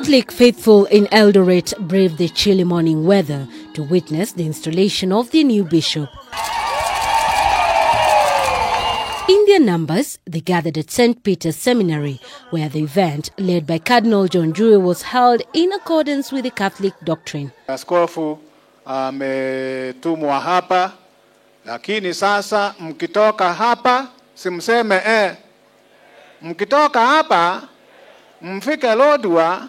Catholic faithful in Eldoret braved the chilly morning weather to witness the installation of the new bishop. In their numbers, they gathered at St. Peter's Seminary, where the event, led by Cardinal John Njue, was held in accordance with the Catholic doctrine. Askofu ametumwa hapa, lakini sasa mkitoka hapa simseme mkitoka hapa mfike Lodwa,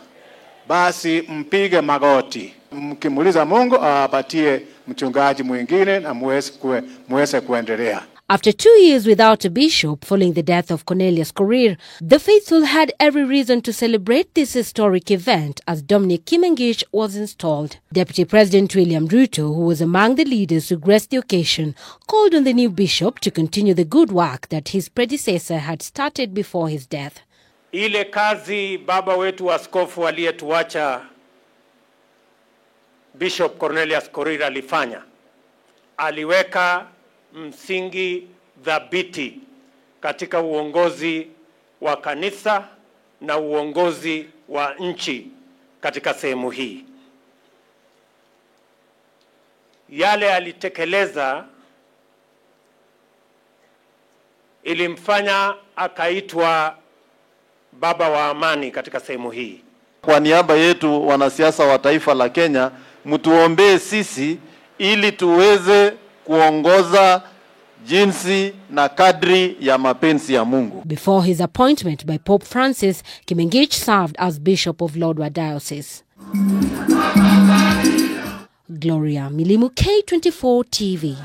basi mpige magoti mkimuliza Mungu awapatie mchungaji mwingine na muweze kuendelea. After 2 years without a bishop following the death of Cornelius Korir, the faithful had every reason to celebrate this historic event as Dominic Kimengich was installed. Deputy President William Ruto, who was among the leaders who graced the occasion, called on the new bishop to continue the good work that his predecessor had started before his death. Ile kazi baba wetu askofu aliyetuacha Bishop Cornelius Korir alifanya, aliweka msingi dhabiti katika uongozi wa kanisa na uongozi wa nchi katika sehemu hii. Yale alitekeleza ilimfanya akaitwa baba wa amani katika sehemu hii. Kwa niaba yetu wanasiasa wa taifa la Kenya, mtuombee sisi ili tuweze kuongoza jinsi na kadri ya mapenzi ya Mungu. Before his appointment by Pope Francis, Kimengich served as Bishop of Eldoret Diocese. Gloria Milimu, K24 TV.